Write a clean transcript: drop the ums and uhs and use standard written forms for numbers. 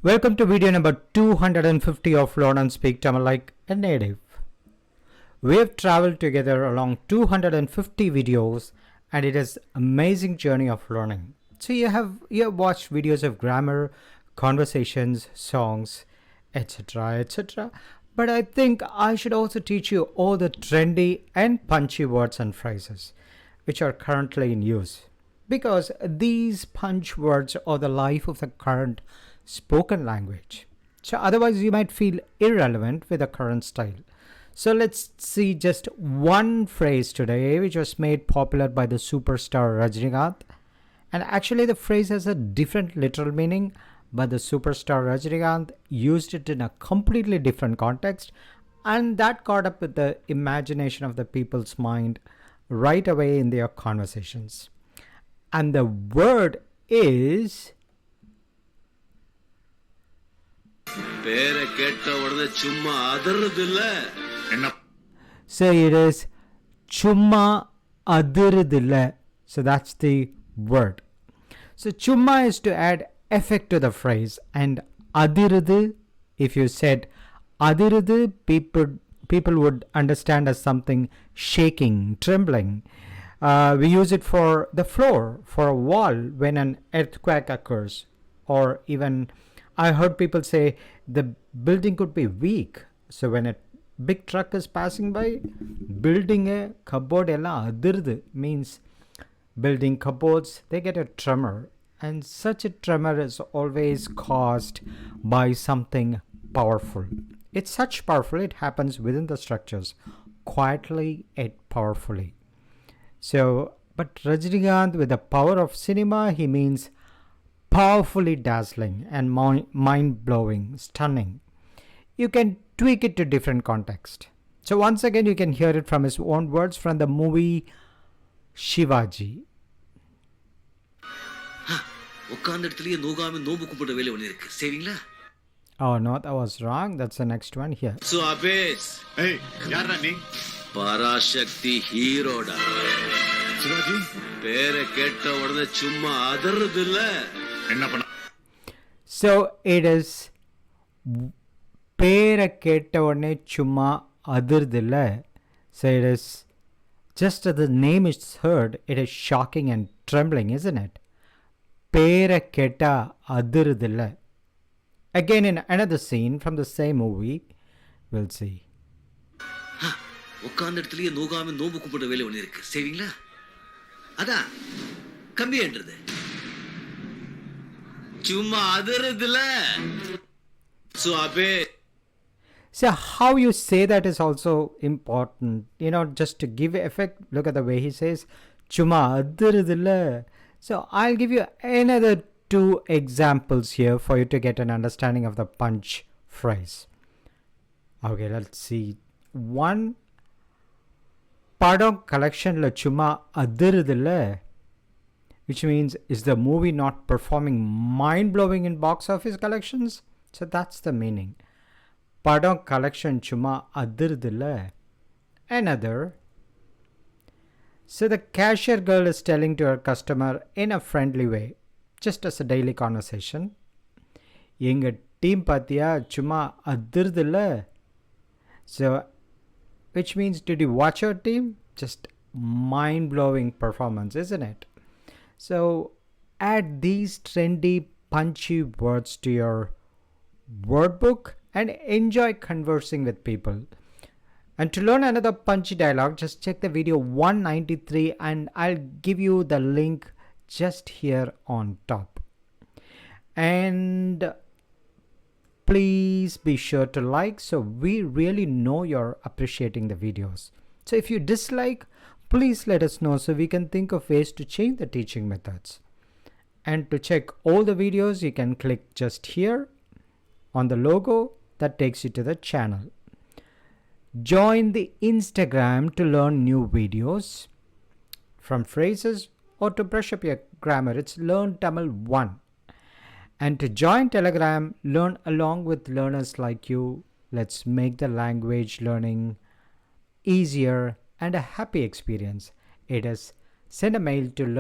Welcome to video number 250 of Learn and Speak Tamil Like a Native. We have traveled together along 250 videos and it is amazing journey of learning. So you have watched videos of grammar, conversations, songs, etc. etc. But I think I should also teach you all the trendy and punchy words and phrases which are currently in use. Because these punch words are the life of the current spoken language. So otherwise you might feel irrelevant with the current style. So let's see just one phrase today which was made popular by the superstar Rajinikanth. And actually the phrase has a different literal meaning, but the superstar Rajinikanth used it in a completely different context, and that caught up with the imagination of the people's mind right away in their conversations. And the word is so it is chumma adirudilla. So that's the word. So chumma is to add effect to the phrase, and adirudu, if you said adirudu, people would understand as something shaking, trembling. We use it for the floor, for a wall when an earthquake occurs, or even I heard people say the building could be weak. So when a big truck is passing by, building a cupboard means building cupboards, they get a tremor. And such a tremor is always caused by something powerful. It's such powerful, it happens within the structures, quietly yet powerfully. So, but Rajinikanth, with the power of cinema, he means powerfully dazzling and mind-blowing, stunning. You can tweak it to different context. So once again, you can hear it from his own words from the movie Shivaji. Oh no, that was wrong. That's the next one here. So Abes, hey, yarra nee? Parashakti hero da. Shivaji, Pere ketta odane chumma adarudilla. enna panna? So it is Pera ketta odane chumma adirudilla. So it is just as the name is heard, it is shocking and trembling, isn't it? Pera ketta adirudilla. Again in another scene from the same movie, we'll see. உட்கார்ந்த இடத்துலயே நோகாம நோம்பு கும்பிட வேலை ஒண்ணு இருக்கு செய்வீங்களா? அதான் கம்பி என்றது சும்மா அதறதுல. So Abes, So how you say that is also important. Just to give effect, look at the way he says, Chuma adirudilla. So I'll give you another two examples here for you to get an understanding of the punch phrase. Okay, let's see. One, Padam collection la chuma adirudilla, which means is the movie not performing mind-blowing in box office collections? So that's the meaning. Padam collection chuma adirudilla. Another, so the cashier girl is telling to her customer in a friendly way, just as a daily conversation, Yenga team patiya chuma adirudilla. So which means, did you watch your team? Just mind-blowing performance, isn't it? So add these trendy, punchy words to your word book and enjoy conversing with people. And to learn another punchy dialogue, just check the video 193 and I'll give you the link just here on top. And please be sure to like, so we really know you're appreciating the videos. So if you dislike, please let us know so we can think of ways to change the teaching methods. And to check all the videos, you can click just here on the logo that takes you to the channel. Join the Instagram to learn new videos from phrases or to brush up your grammar. It's Learn Tamil 1. And to join Telegram, learn along with learners like you. Let's make the language learning easier and a happy experience. It is send a mail to